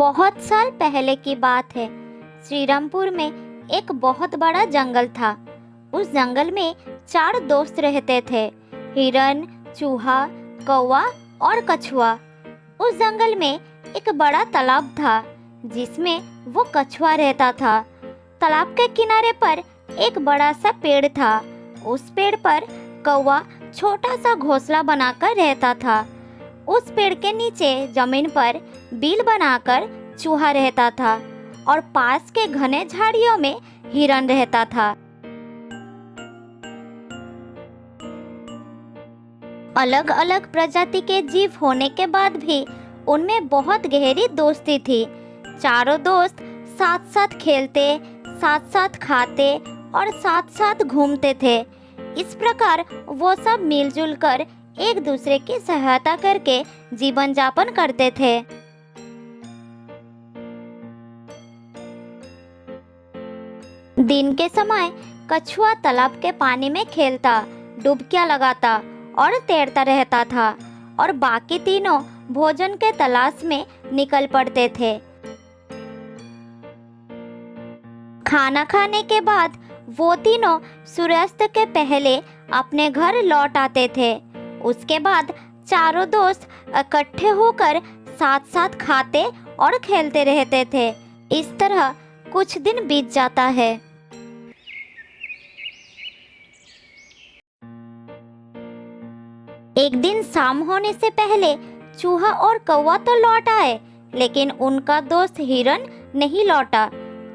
बहुत साल पहले की बात है। श्रीरामपुर में एक बहुत बड़ा जंगल था। उस जंगल में 4 दोस्त रहते थे, हिरन, चूहा, कौवा और कछुआ। उस जंगल में एक बड़ा तालाब था जिसमें वो कछुआ रहता था। तालाब के किनारे पर एक बड़ा सा पेड़ था। उस पेड़ पर कौवा छोटा सा घोंसला बनाकर रहता था। उस पेड़ के नीचे जमीन पर बिल बनाकर चूहा रहता था और पास के घने झाड़ियों में हिरन रहता था। अलग अलग प्रजाति के जीव होने के बाद भी उनमें बहुत गहरी दोस्ती थी। चारों दोस्त साथ साथ खेलते, साथ साथ खाते और साथ साथ घूमते थे। इस प्रकार वो सब मिलजुल कर एक दूसरे की सहायता करके जीवन यापन करते थे। दिन के समय कछुआ तालाब के पानी में खेलता, डुबकियां लगाता और तैरता रहता था और बाकी तीनों भोजन के तलाश में निकल पड़ते थे। खाना खाने के बाद वो तीनों सूर्यास्त के पहले अपने घर लौट आते थे। उसके बाद चारों दोस्त इकट्ठे होकर साथ साथ खाते और खेलते रहते थे। इस तरह कुछ दिन बीत जाता है। एक दिन शाम होने से पहले चूहा और कौवा तो लौट आए, लेकिन उनका दोस्त हिरन नहीं लौटा।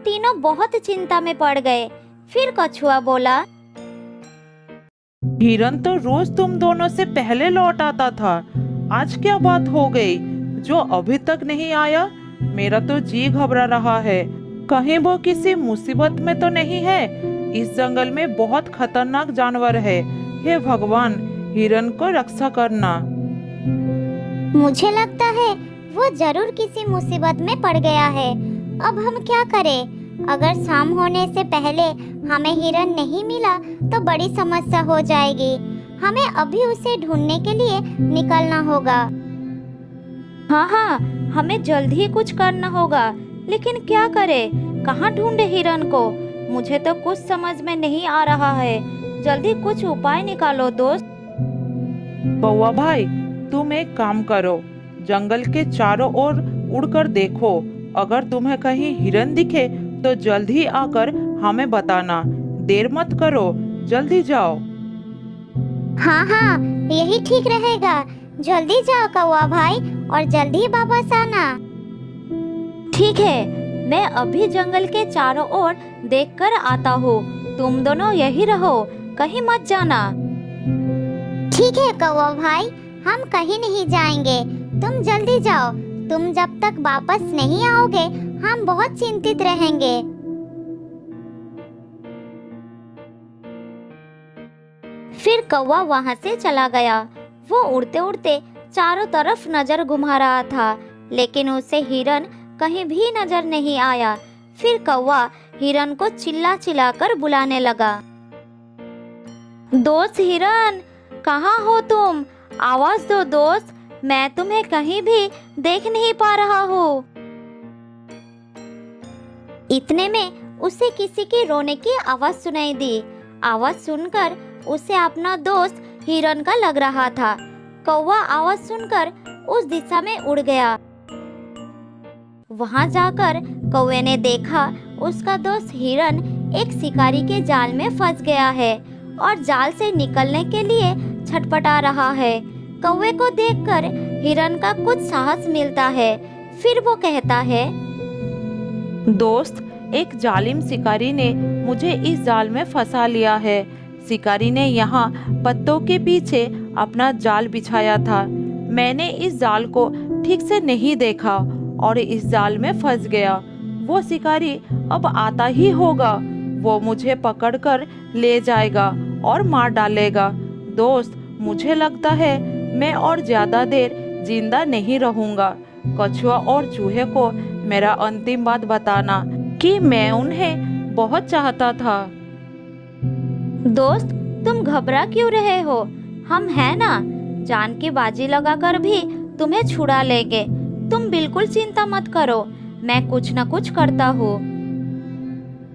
तीनों बहुत चिंता में पड़ गए। फिर कछुआ बोला, हिरन तो रोज तुम दोनों से पहले लौट आता था, आज क्या बात हो गई जो अभी तक नहीं आया? मेरा तो जी घबरा रहा है, कहीं वो किसी मुसीबत में तो नहीं है? इस जंगल में बहुत खतरनाक जानवर है। हे भगवान, हिरन को रक्षा करना। मुझे लगता है वो जरूर किसी मुसीबत में पड़ गया है। अब हम क्या करें? अगर शाम होने से पहले हमें हिरन नहीं मिला तो बड़ी समस्या हो जाएगी। हमें अभी उसे ढूंढने के लिए निकलना होगा। हाँ, हमें जल्द ही कुछ करना होगा, लेकिन क्या करें? कहाँ ढूंढे हिरन को? मुझे तो कुछ समझ में नहीं आ रहा है। जल्दी कुछ उपाय निकालो दोस्त। कौवा भाई, तुम एक काम करो, जंगल के चारों ओर उड़कर देखो। अगर तुम्हें कहीं हिरन दिखे तो जल्द ही आकर हमें बताना। देर मत करो, जल्दी जाओ। हाँ, यही ठीक रहेगा। जल्दी जाओ कौवा भाई और जल्दी वापस आना। ठीक है, मैं अभी जंगल के चारों ओर देखकर आता हूँ। तुम दोनों यही रहो, कहीं मत जाना। ठीक है कौवा भाई, हम कहीं नहीं जाएंगे। तुम जल्दी जाओ। तुम जब तक वापस नहीं आओगे हम बहुत चिंतित रहेंगे। फिर कौवा वहां से चला गया। वो उड़ते उड़ते चारों तरफ नजर घुमा रहा था, लेकिन उसे हिरन कहीं भी नजर नहीं आया। फिर कौवा हिरन को चिल्ला चिल्ला कर बुलाने लगा, दोस्त हिरन, कहाँ हो तुम? आवाज दो दोस्त, मैं तुम्हें कहीं भी देख नहीं पा रहा हूँ। इतने में उसे किसी के रोने की आवाज सुनाई दी। आवाज सुनकर उसे अपना दोस्त हिरन का लग रहा था। कौवा आवाज सुनकर उस दिशा में उड़ गया। वहां जाकर कौवे ने देखा उसका दोस्त हिरन एक शिकारी के जाल में फंस गया है और जाल से निकलने के लिए छटपटा रहा है। कौवे को देखकर हिरन का कुछ साहस मिलता है। फिर वो कहता है, दोस्त, एक जालिम शिकारी ने मुझे इस जाल में फंसा लिया है। शिकारी ने यहाँ पत्तों के पीछे अपना जाल बिछाया था। मैंने इस जाल को ठीक से नहीं देखा और इस जाल में फंस गया। वो शिकारी अब आता ही होगा। वो मुझे पकड़कर ले जाएगा और मार डालेगा। दोस्त, मुझे लगता है मैं और ज्यादा देर जिंदा नहीं रहूंगा। कछुआ और चूहे को मेरा अंतिम बात बताना कि मैं उन्हें बहुत चाहता था। दोस्त, तुम घबरा क्यों रहे हो? हम हैं ना, जान की बाजी लगाकर भी तुम्हें छुड़ा लेंगे। तुम बिल्कुल चिंता मत करो। मैं कुछ न कुछ करता हूँ।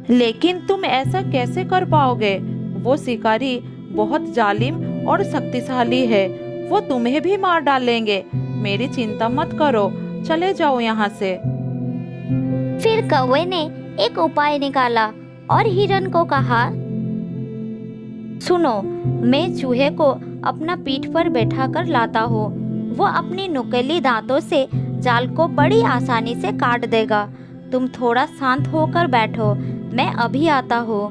लेकिन तुम ऐसा कैसे कर पाओगे? वो शिकारी बहुत जालिम और शक्तिशाली है, वो तुम्हें भी मार डालेंगे। मेरी चिंता मत करो, चले जाओ यहाँ से। फिर कौवे ने एक उपाय निकाला और हिरन को कहा, सुनो, मैं चूहे को अपना पीठ पर बैठा कर लाता हूँ। वो अपनी नुकीली दांतों से जाल को बड़ी आसानी से काट देगा। तुम थोड़ा शांत होकर बैठो, मैं अभी आता हूँ।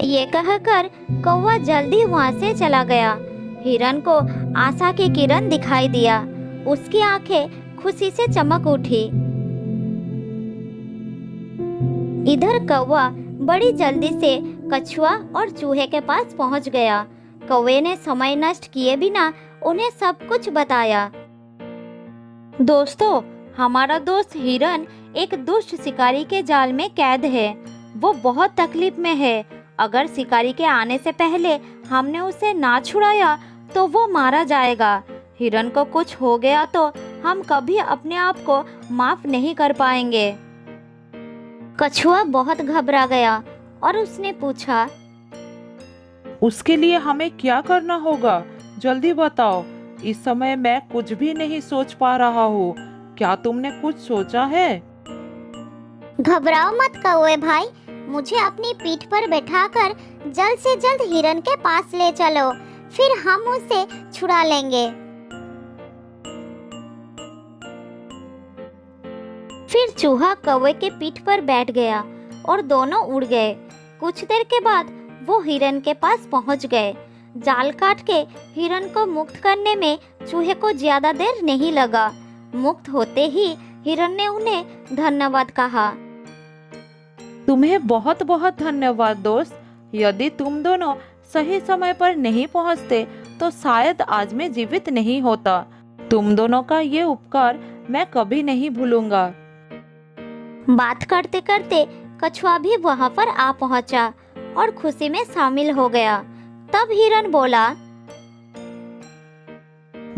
ये कहकर कौवा जल्दी वहाँ से चला गया। हिरन को आशा की किरण दिखाई दिया। उसकी आंखें खुशी से चमक उठी। इधर कौवा बड़ी जल्दी से कछुआ और चूहे के पास पहुंच गया। कौवे ने समय नष्ट किए बिना उन्हें सब कुछ बताया। दोस्तों, हमारा दोस्त हिरन एक दुष्ट शिकारी के जाल में कैद है। वो बहुत तकलीफ में है। अगर शिकारी के आने से पहले हमने उसे ना छुड़ाया तो वो मारा जाएगा। हिरन को कुछ हो गया तो हम कभी अपने आप को माफ नहीं कर पाएंगे। कछुआ बहुत घबरा गया और उसने पूछा, उसके लिए हमें क्या करना होगा? जल्दी बताओ, इस समय मैं कुछ भी नहीं सोच पा रहा हूँ। क्या तुमने कुछ सोचा है? घबराओ मत कौवे भाई, मुझे अपनी पीठ पर बैठाकर जल्द से जल्द हिरन के पास ले चलो, फिर हम उसे छुड़ा लेंगे। फिर चूहा कौवे के पीठ पर बैठ गया और दोनों उड़ गए। कुछ देर के बाद वो हिरन के पास पहुंच गए। जाल काट के हिरन को मुक्त करने में चूहे को ज्यादा देर नहीं लगा। मुक्त होते ही हिरन ने उन्हें धन्यवाद कहा। तुम्हें बहुत बहुत धन्यवाद दोस्त। यदि तुम दोनों सही समय पर नहीं पहुंचते तो शायद आज मैं जीवित नहीं होता। तुम दोनों का ये उपकार मैं कभी नहीं भूलूंगा। बात करते करते कछुआ भी वहां पर आ पहुंचा और खुशी में शामिल हो गया। तब हिरन बोला,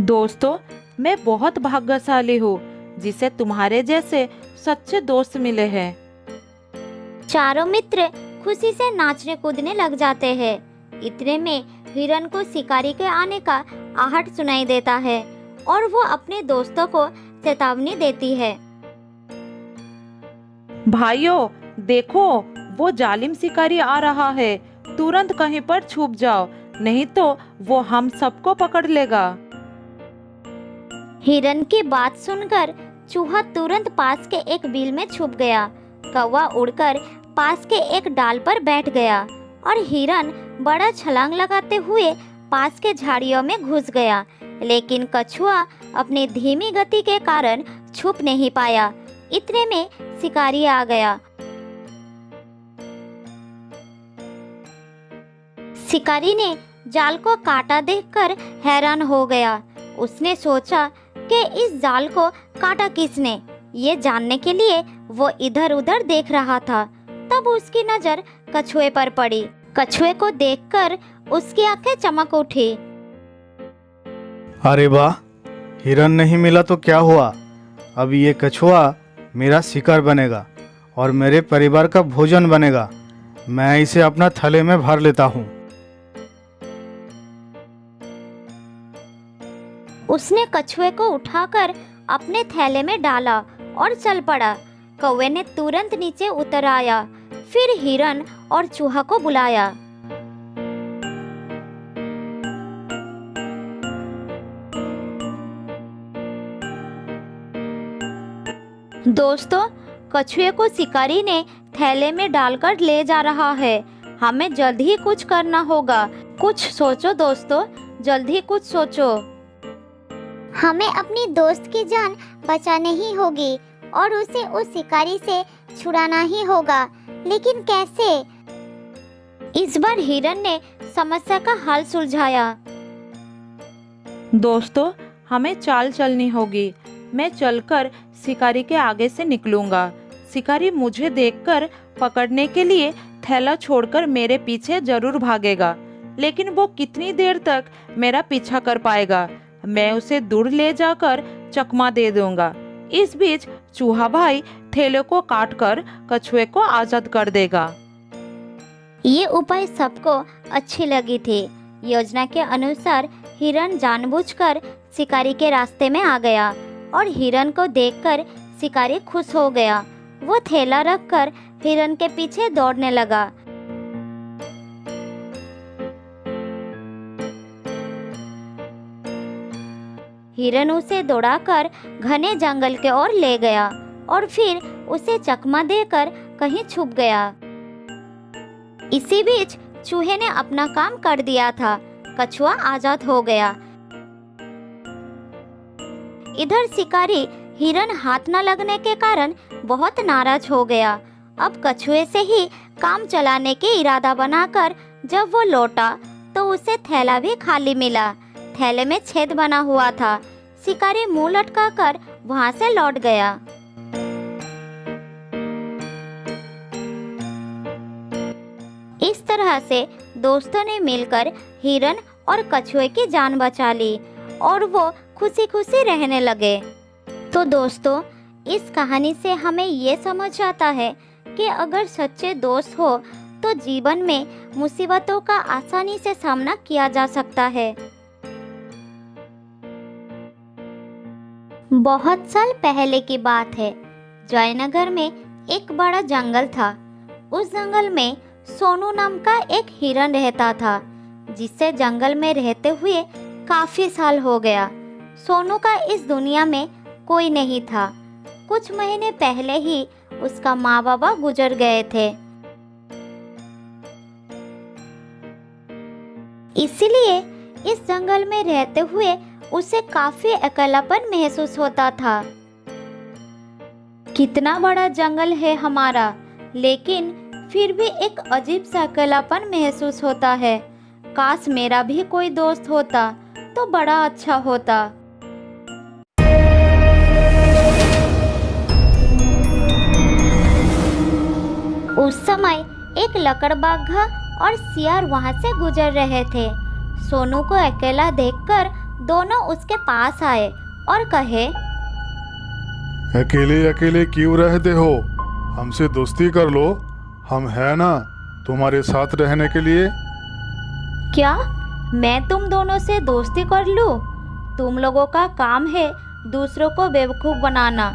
दोस्तों, मैं बहुत भाग्यशाली हूँ जिसे तुम्हारे जैसे सच्चे दोस्त मिले हैं। चारों मित्र खुशी से नाचने कूदने लग जाते हैं। इतने में हिरन को शिकारी के आने का आहट सुनाई देता है और वो अपने दोस्तों को चेतावनी देती है। भाइयों, देखो, वो जालिम शिकारी आ रहा है। तुरंत कहीं पर छुप जाओ, नहीं तो वो हम सबको पकड़ लेगा। हिरन की बात सुनकर चूहा तुरंत पास के एक बिल में छुप गया। कौवा उड़कर पास के एक डाल पर बैठ गया और हिरन बड़ा छलांग लगाते हुए पास के झाड़ियों में घुस गया। लेकिन कछुआ अपनी धीमी गति के कारण छुप नहीं पाया। इतने में शिकारी आ गया। शिकारी ने जाल को काटा देखकर हैरान हो गया। उसने सोचा कि इस जाल को काटा किसने। ये जानने के लिए वो इधर उधर देख रहा था। तब उसकी नजर कछुए पर पड़ी। कछुए को देखकर उसकी आंखें चमक उठी। अरे वाह, हिरन नहीं मिला तो क्या हुआ? अब ये कछुआ मेरा शिकार बनेगा और मेरे परिवार का भोजन बनेगा। मैं इसे अपना थैले में भर लेता हूँ। उसने कछुए को उठाकर अपने थैले में डाला और चल पड़ा। कौवे ने तुरंत नीचे उतर आया। फिर हिरन और चूहा को बुलाया। दोस्तों, कछुए को शिकारी ने थैले में डालकर ले जा रहा है। हमें जल्द ही कुछ करना होगा। कुछ सोचो दोस्तों, जल्द ही कुछ सोचो। हमें अपनी दोस्त की जान बचानी ही होगी और उसे उस शिकारी से छुड़ाना ही होगा। लेकिन कैसे? इस बार हिरन ने समस्या का हल सुलझाया। दोस्तों, हमें चाल चलनी होगी। मैं चलकर शिकारी के आगे से निकलूंगा। शिकारी मुझे देखकर पकड़ने के लिए थैला छोड़कर मेरे पीछे जरूर भागेगा। लेकिन वो कितनी देर तक मेरा पीछा कर पाएगा? मैं उसे दूर ले जाकर चकमा दे दूंगा। इस बीच चूहा भाई थैले को काटकर कछुए को आजाद कर देगा। ये उपाय सबको अच्छी लगी थी। योजना के अनुसार हिरन जानबूझकर शिकारी के रास्ते में आ गया और हिरन को देखकर शिकारी खुश हो गया। वो थैला रखकर हिरन के पीछे दौड़ने लगा। हिरन उसे दौड़ाकर घने जंगल के ओर ले गया और फिर उसे चकमा देकर कहीं छुप गया। इसी बीच चूहे ने अपना काम कर दिया था। कछुआ आजाद हो गया। इधर शिकारी हिरन हाथ न लगने के कारण बहुत नाराज हो गया। अब कछुए से ही काम चलाने के इरादा बनाकर जब वो लौटा तो उसे थैला भी खाली मिला। थैले में छेद बना हुआ था। शिकारी मुंह लटकाकर वहां से लौट गया। इस तरह से दोस्तों ने मिलकर हिरन और कछुए की जान बचा ली और वो खुशी खुशी रहने लगे। तो दोस्तों, इस कहानी से हमें ये समझ आता है कि अगर सच्चे दोस्त हो तो जीवन में मुसीबतों का आसानी से सामना किया जा सकता है। बहुत साल पहले की बात है। जयनगर में एक बड़ा जंगल था। उस जंगल में सोनू नाम का एक हिरन रहता था, जिससे जंगल में रहते हुए काफी साल हो गया। सोनू का इस दुनिया में कोई नहीं था। कुछ महीने पहले ही उसका माँ बाबा गुजर गए थे। इसलिए इस जंगल में रहते हुए उसे काफी अकेलापन महसूस होता था। कितना बड़ा जंगल है हमारा, लेकिन फिर भी एक अजीब सा अकेलापन महसूस होता है। काश मेरा भी कोई दोस्त होता तो बड़ा अच्छा होता। उस समय एक लकड़बाघा और सियार वहां से गुजर रहे थे। सोनू को अकेला देखकर दोनों उसके पास आए और कहे, अकेले अकेले क्यों रहते हो? हमसे दोस्ती कर लो, हम है ना तुम्हारे साथ रहने के लिए। क्या मैं तुम दोनों से दोस्ती कर लूं? तुम लोगों का काम है दूसरों को बेवकूफ़ बनाना,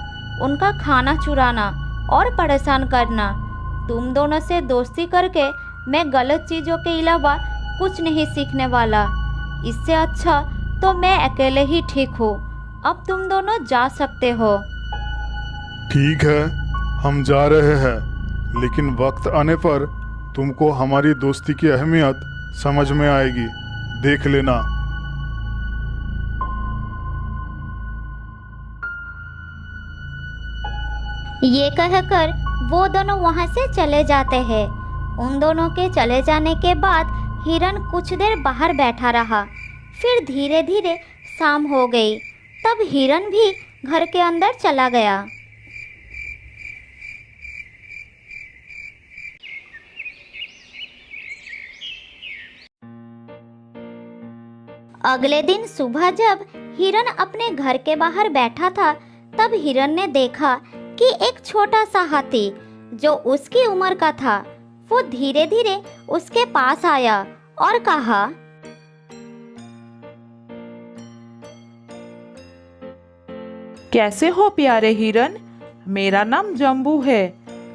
उनका खाना चुराना और परेशान करना। तुम दोनों से दोस्ती करके मैं गलत चीज़ों के अलावा कुछ नहीं सीखने वाला। इससे अच्छा तो मैं अकेले ही ठीक हूँ। अब तुम दोनों जा सकते हो। ठीक है, हम जा रहे हैं, लेकिन वक्त आने पर तुमको हमारी दोस्ती की अहमियत समझ में आएगी, देख लेना। ये कहकर वो दोनों वहां से चले जाते हैं। उन दोनों के चले जाने के बाद हिरन कुछ देर बाहर बैठा रहा। फिर धीरे धीरे शाम हो गई। तब हिरन भी घर के अंदर चला गया। अगले दिन सुबह जब हिरन अपने घर के बाहर बैठा था, तब हिरन ने देखा कि एक छोटा सा हाथी जो उसकी उम्र का था, वो धीरे धीरे उसके पास आया और कहा, कैसे हो प्यारे हिरन? मेरा नाम जम्बू है।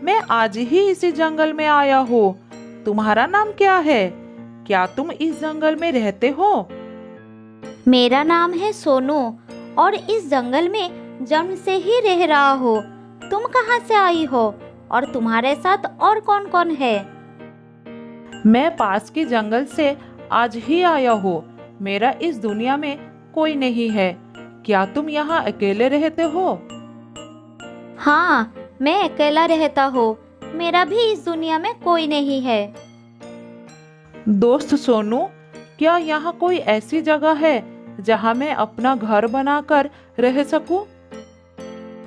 मैं आज ही इसी जंगल में आया हूँ। तुम्हारा नाम क्या है? क्या तुम इस जंगल में रहते हो? मेरा नाम है सोनू और इस जंगल में जन्म से ही रह रहा हो। तुम कहाँ से आई हो और तुम्हारे साथ और कौन कौन है? मैं पास के जंगल से आज ही आया हूँ। मेरा इस दुनिया में कोई नहीं है। क्या तुम यहाँ अकेले रहते हो? हाँ, मैं अकेला रहता हूँ। मेरा भी इस दुनिया में कोई नहीं है। दोस्त सोनू, क्या यहाँ कोई ऐसी जगह है जहाँ मैं अपना घर बनाकर रह सकूं?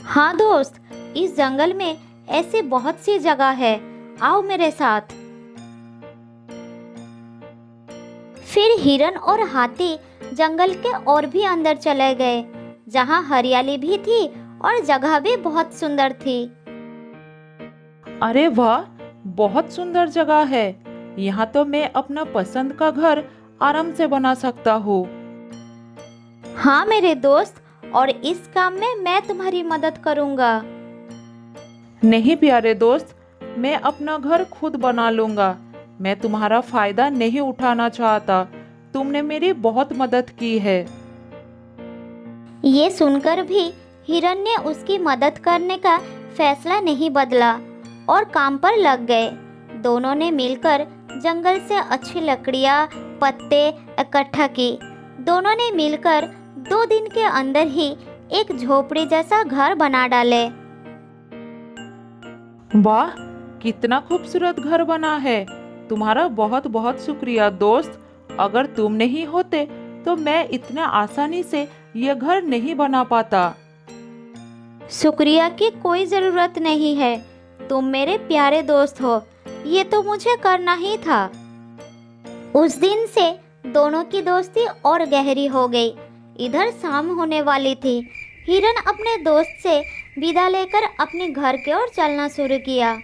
हाँ दोस्त, इस जंगल में ऐसी बहुत सी जगह है। आओ मेरे साथ। फिर हिरन और हाथी जंगल के और भी अंदर चले गए। जहाँ हरियाली भी थी और जगह भी बहुत सुंदर थी। अरे वाह, बहुत सुंदर जगह है। यहाँ तो मैं अपना पसंद का घर आराम से बना सकता हूँ। हाँ मेरे दोस्त, और इस काम में मैं तुम्हारी मदद करूँगा। नहीं प्यारे दोस्त, मैं अपना घर खुद बना लूंगा। मैं तुम्हारा फायदा नहीं उठाना चाहता। तुमने मेरी बहुत मदद की है। ये सुनकर भी हिरन ने उसकी मदद करने का फैसला नहीं बदला और काम पर लग गए। दोनों ने मिलकर जंगल से अच्छी लकड़ियाँ, पत्ते इकट्ठा की। दोनों ने मिलकर 2 दिन के अंदर ही एक झोपड़ी जैसा घर बना डाले। वाह, कितना खूबसूरत घर बना है। तुम्हारा बहुत बहुत शुक्रिया दोस्त। अगर तुम नहीं होते तो मैं इतना आसानी से यह घर नहीं बना पाता। शुक्रिया की कोई ज़रूरत नहीं है। तुम मेरे प्यारे दोस्त हो, ये तो मुझे करना ही था। उस दिन से दोनों की दोस्ती और गहरी हो गई। इधर शाम होने वाली थी। हिरन अपने दोस्त से विदा लेकर अपने घर की ओर चलना शुरू किया।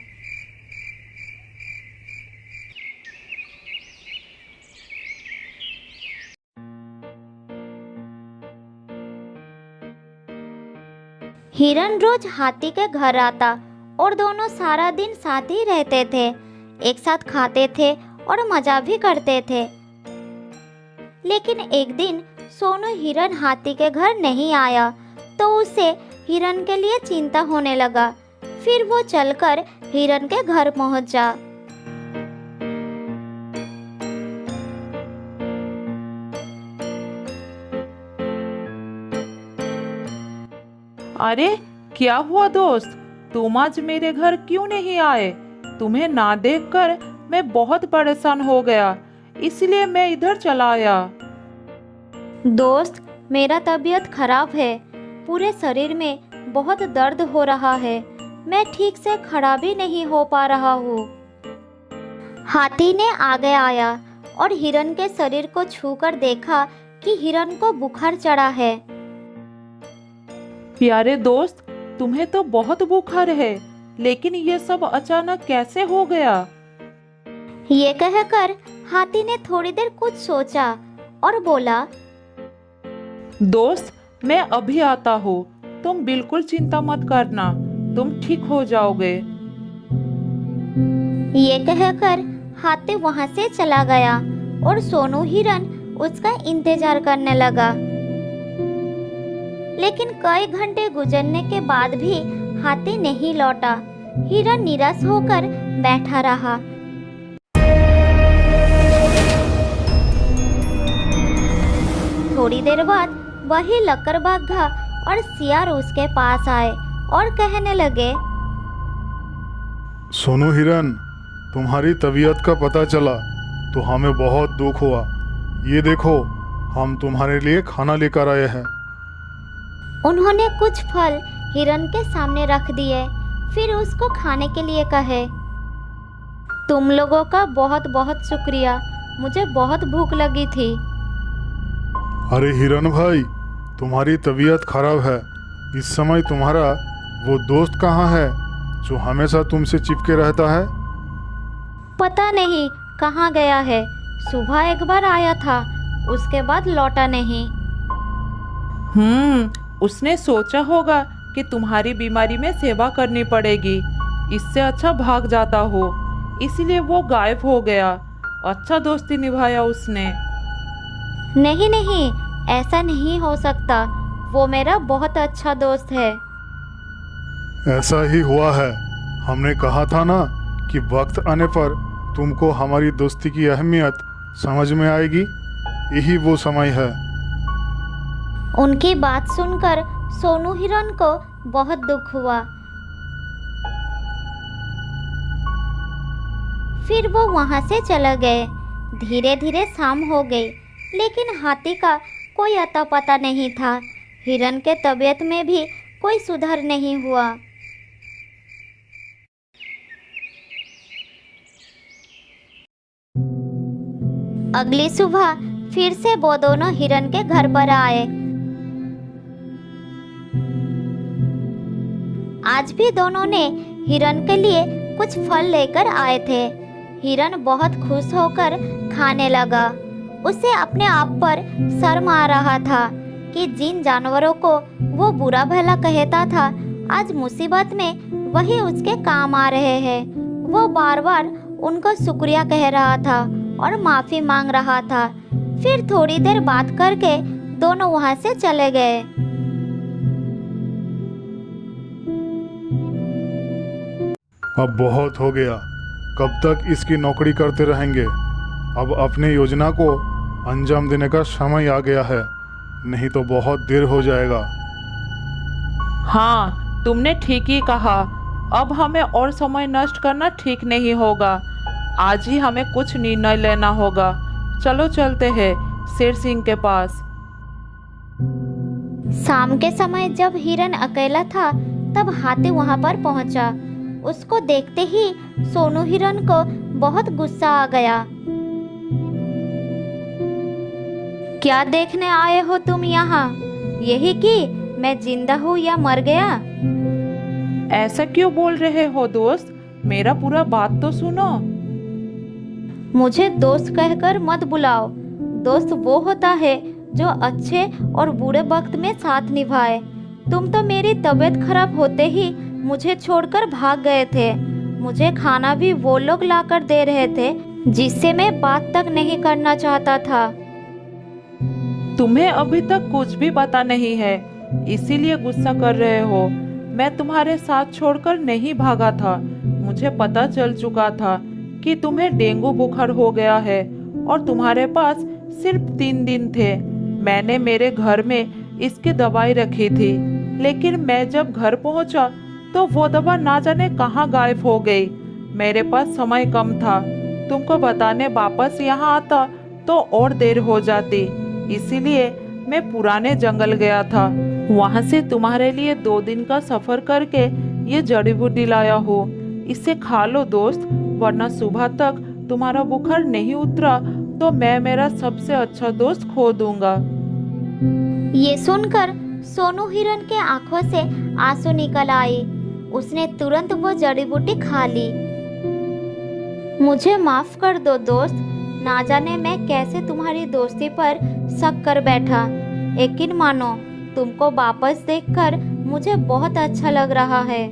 हिरन रोज हाथी के घर आता और दोनों सारा दिन साथ ही रहते थे। एक साथ खाते थे और मजा भी करते थे। लेकिन एक दिन सोनू हिरन हाथी के घर नहीं आया तो उसे हिरन के लिए चिंता होने लगा। फिर वो चलकर हिरन के घर पहुंचा। अरे क्या हुआ दोस्त, तुम आज मेरे घर क्यों नहीं आए? तुम्हें ना देखकर मैं बहुत परेशान हो गया, इसलिए मैं इधर चला आया। दोस्त, मेरा तबीयत खराब है। पूरे शरीर में बहुत दर्द हो रहा है। मैं ठीक से खड़ा भी नहीं हो पा रहा हूँ। हाथी ने आगे आया और हिरन के शरीर को छूकर देखा कि हिरन को बुखार चढ़ा है। प्यारे दोस्त, तुम्हें तो बहुत बुखार है, लेकिन ये सब अचानक कैसे हो गया? ये कहकर हाथी ने थोड़ी देर कुछ सोचा और बोला, दोस्त, मैं अभी आता हूँ। तुम बिल्कुल चिंता मत करना, तुम ठीक हो जाओगे। ये कहकर हाथी वहां से चला गया और सोनू हिरन उसका इंतजार करने लगा। लेकिन कई घंटे गुजरने के बाद भी हाथी नहीं लौटा। हिरन निराश होकर बैठा रहा। थोड़ी देर बाद वही लकड़बग्घा और सियार उसके पास आए और कहने लगे, सोनू हिरन, तुम्हारी तबीयत का पता चला तो हमें बहुत दुख हुआ। ये देखो, हम तुम्हारे लिए खाना लेकर आए हैं। उन्होंने कुछ फल हिरन के सामने रख दिए, फिर उसको खाने के लिए कहे, तुम लोगों का बहुत बहुत शुक्रिया, मुझे बहुत भूख लगी थी। अरे हिरन भाई, तुम्हारी तबीयत खराब है। इस समय तुम्हारा वो दोस्त कहाँ है जो हमेशा तुमसे चिपके रहता है? पता नहीं कहाँ गया है। सुबह एक बार आया था, उसके बाद लौटा नहीं। उसने सोचा होगा कि तुम्हारी बीमारी में सेवा करनी पड़ेगी, इससे अच्छा भाग जाता हो, इसलिए वो गायब हो गया। अच्छा दोस्ती निभाया उसने। नहीं नहीं, ऐसा नहीं हो सकता। वो मेरा बहुत अच्छा दोस्त है। ऐसा ही हुआ है। हमने कहा था ना कि वक्त आने पर तुमको हमारी दोस्ती की अहमियत समझ में आएगी। यही वो समय है। उनकी बात सुनकर सोनू हिरन को बहुत दुख हुआ। फिर वो वहां से चला गए। धीरे धीरे शाम हो गई, लेकिन हाथी का कोई अता पता नहीं था। हिरन के तबीयत में भी कोई सुधार नहीं हुआ। अगली सुबह फिर से वो दोनों हिरन के घर पर आए। आज भी दोनों ने हिरन के लिए कुछ फल लेकर आए थे। हिरन बहुत खुश होकर खाने लगा। उसे अपने आप पर शर्म आ रहा था कि जिन जानवरों को वो बुरा भला कहता था, आज मुसीबत में वही उसके काम आ रहे हैं। वो बार बार उनको शुक्रिया कह रहा था और माफ़ी मांग रहा था। फिर थोड़ी देर बात करके दोनों वहाँ से चले गए। अब बहुत हो गया, कब तक इसकी नौकरी करते रहेंगे। अब अपनी योजना को अंजाम देने का समय आ गया है, नहीं तो बहुत देर हो जाएगा। हाँ, तुमने ठीक ही कहा। अब हमें और समय नष्ट करना ठीक नहीं होगा। आज ही हमें कुछ निर्णय लेना होगा। चलो चलते हैं शेर सिंह के पास। शाम के समय जब हिरन अकेला था, तब हाथी वहां पर पहुंचा। उसको देखते ही सोनू हिरन को बहुत गुस्सा आ गया। क्या देखने आए हो तुम यहाँ? यही कि मैं जिंदा हूँ या मर गया? ऐसा क्यों बोल रहे हो दोस्त? मेरा पूरा बात तो सुनो। मुझे दोस्त कहकर मत बुलाओ। दोस्त वो होता है जो अच्छे और बुरे वक्त में साथ निभाए। तुम तो मेरी तबीयत खराब होते ही मुझे छोड़कर भाग गए थे। मुझे खाना भी वो लोग लाकर दे रहे थे जिससे मैं बात तक नहीं करना चाहता था। तुम्हें अभी तक कुछ भी पता नहीं है, इसीलिए गुस्सा कर रहे हो। मैं तुम्हारे साथ छोड़कर नहीं भागा था। मुझे पता चल चुका था कि तुम्हें डेंगू बुखार हो गया है और तुम्हारे पास सिर्फ 3 दिन थे। मैंने मेरे घर में इसकी दवाई रखी थी, लेकिन मैं जब घर पहुंचा तो वो दवा ना जाने कहाँ गायब हो गई। मेरे पास समय कम था। तुमको बताने वापस यहाँ आता तो और देर हो जाती, इसीलिए मैं पुराने जंगल गया था। वहाँ से तुम्हारे लिए 2 दिन का सफर करके ये जड़ी बूटी लाया हूँ। इसे खा लो दोस्त, वरना सुबह तक तुम्हारा बुखार नहीं उतरा तो मैं मेरा सबसे अच्छा दोस्त खो दूंगा। ये सुनकर सोनू हिरन के आंखों से आंसू निकल आए। उसने तुरंत वो जड़ी बूटी खा ली। मुझे माफ कर दो दोस्त, ना जाने मैं कैसे तुम्हारी दोस्ती पर शक कर बैठा। यकीन मानो, तुमको वापस देखकर मुझे बहुत अच्छा लग रहा है।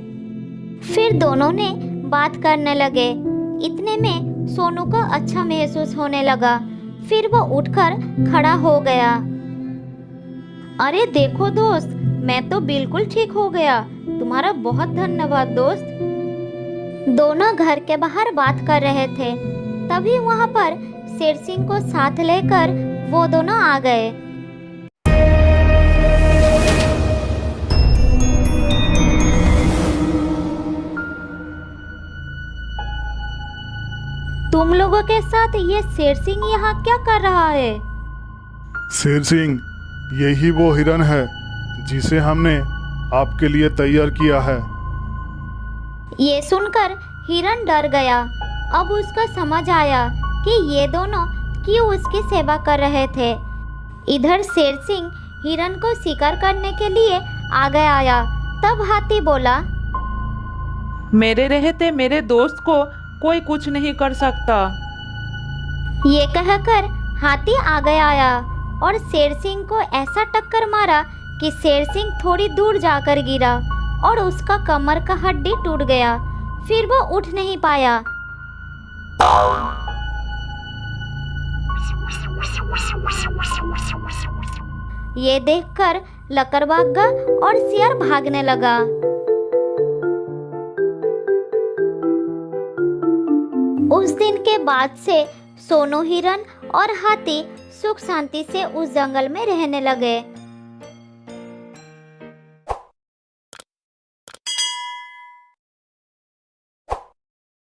फिर दोनों ने बात करने लगे। इतने में सोनू को अच्छा महसूस होने लगा। फिर वो उठकर खड़ा हो गया। अरे देखो दोस्त, मैं तो बिल्कुल ठीक हो गया। तुम्हारा बहुत धन्यवाद दोस्त। दोनों घर के बाहर बात कर रहे थे, तभी वहां पर शेर सिंह को साथ लेकर वो दोनों आ गए। तुम लोगों के साथ ये शेर सिंह यहाँ क्या कर रहा है? शेर सिंह, यही वो हिरन है जिसे हमने आपके लिए तैयार किया है। ये सुनकर हिरन डर गया। अब उसको समझ आया कि ये दोनों क्यों उसकी सेवा कर रहे थे। इधर शेर सिंह हिरन को शिकार करने के लिए आगे आया। तब हाथी बोला, मेरे रहते मेरे दोस्त को कोई कुछ नहीं कर सकता। ये कहकर हाथी आगे आया और शेर सिंह को ऐसा टक्कर मारा कि शेर सिंह थोड़ी दूर जाकर गिरा और उसका कमर का हड्डी टूट गया। फिर वो उठ नहीं पाया। ये देखकर लकड़बग्गा और शेर भागने लगा। उस दिन के बाद से सोनू हिरन और हाथी सुख शांति से उस जंगल में रहने लगे।